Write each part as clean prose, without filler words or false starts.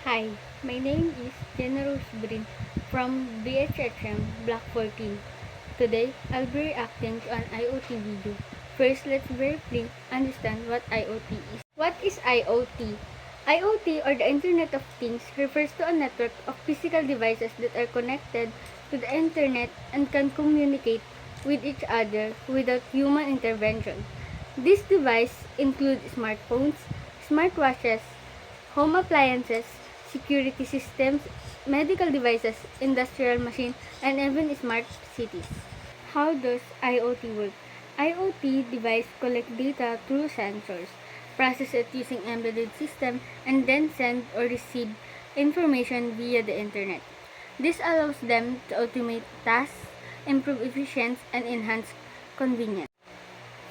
Hi, my name is Generous Brin from BHHM Block 14. Today, I'll be reacting to an IoT video. First, let's briefly understand what IoT is. What is IoT? IoT, or the Internet of Things, refers to a network of physical devices that are connected to the Internet and can communicate with each other without human intervention. These devices include smartphones, smartwatches, home appliances, security systems, medical devices, industrial machines, and even smart cities. How does IoT work? IoT device collect data through sensors, process it using embedded system, and then send or receive information via the internet. This allows them to automate tasks, improve efficiency, and enhance convenience.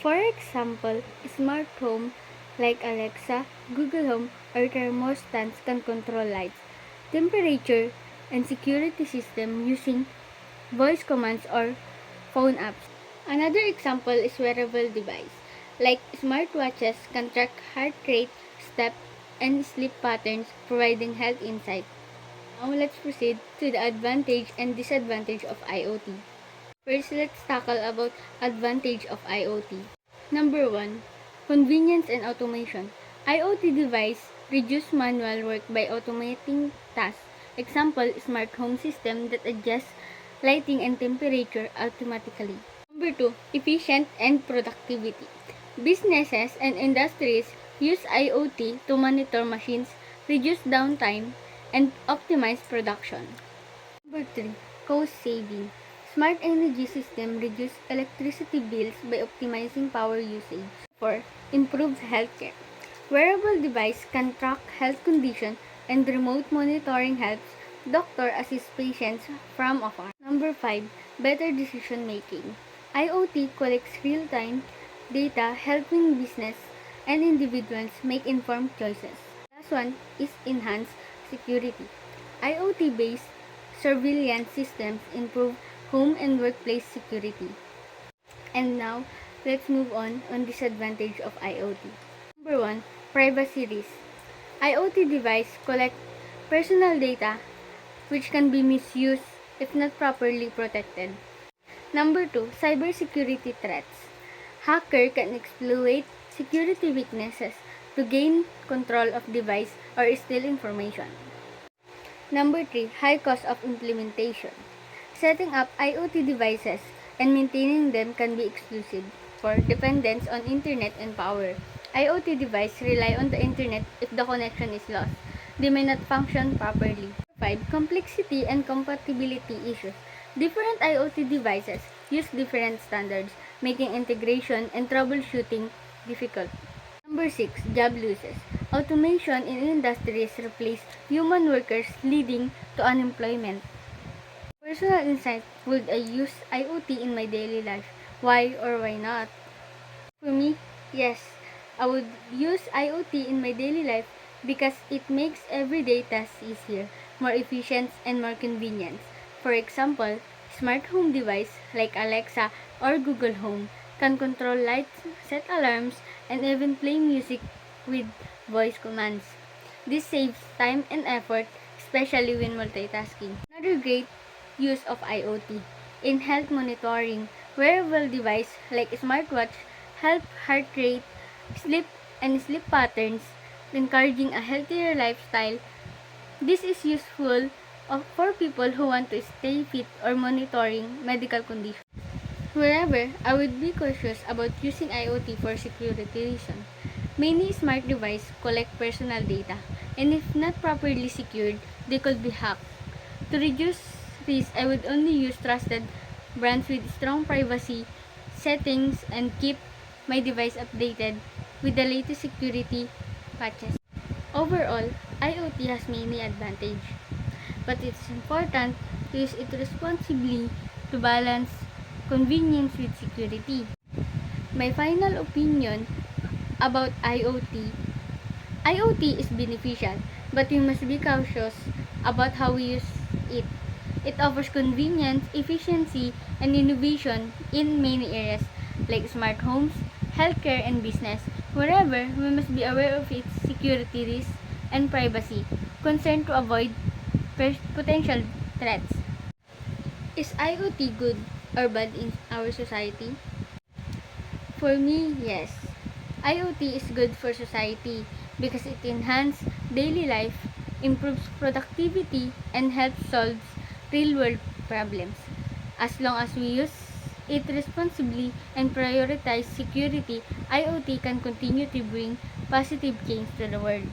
For example, smart home like Alexa, Google Home, or thermostats can control lights, temperature, and security system using voice commands or phone apps. Another example is wearable device like smartwatches can track heart rate, step, and sleep patterns, providing health insight. Now let's proceed to the advantage and disadvantage of IoT. First, let's tackle about advantage of IoT. Number 1. Convenience and automation. IoT device reduce manual work by automating tasks. Example, smart home system that adjusts lighting and temperature automatically. Number 2. Efficient and productivity. Businesses and industries use IoT to monitor machines, reduce downtime, and optimize production. Number 3. Cost saving. Smart energy system reduce electricity bills by optimizing power usage. 4. Improves healthcare. Wearable device can track health condition and remote monitoring helps doctor assist patients from afar. Number 5. Better decision making. IoT collects real-time data helping business and individuals make informed choices. Last one is enhanced security. IoT-based surveillance systems improve home and workplace security. And now, let's move on disadvantage of IoT. Number 1, privacy risk. IoT device collect personal data which can be misused if not properly protected. Number 2, cybersecurity threats. Hacker can exploit security weaknesses to gain control of device or steal information. Number 3, high cost of implementation. Setting up IoT devices and maintaining them can be exclusive for dependence on internet and power. IoT devices rely on the internet if the connection is lost. They may not function properly. 5. Complexity and compatibility issues. Different IoT devices use different standards, making integration and troubleshooting difficult. Number 6. Job losses. Automation in industries replace human workers, leading to unemployment. Personal insight, would I use IoT in my daily life? Why or why not? For me, yes, I would use IoT in my daily life because it makes everyday tasks easier, more efficient, and more convenient. For example, smart home device like Alexa or Google Home can control lights, set alarms, and even play music with voice commands. This saves time and effort, especially when multitasking. Another great use of IoT in health monitoring, wearable device like smartwatch help heart rate, sleep and sleep patterns, encouraging a healthier lifestyle. This is useful for people who want to stay fit or monitoring medical conditions. However, I would be cautious about using IoT for security reasons. Many smart devices collect personal data, and if not properly secured, they could be hacked. To reduce risk, I would only use trusted brands with strong privacy settings and keep my device updated with the latest security patches. Overall, IoT has many advantages, but it's important to use it responsibly to balance convenience with security. My final opinion about IoT is beneficial, but we must be cautious about how we use it. It offers convenience, efficiency, and innovation in many areas like smart homes, healthcare, and business. Moreover, we must be aware of its security risks and privacy concern to avoid potential threats. Is IoT good or bad in our society? For me, yes. IoT is good for society because it enhances daily life, improves productivity, and helps solve real-world problems. As long as we use it responsibly and prioritize security, IoT can continue to bring positive change to the world.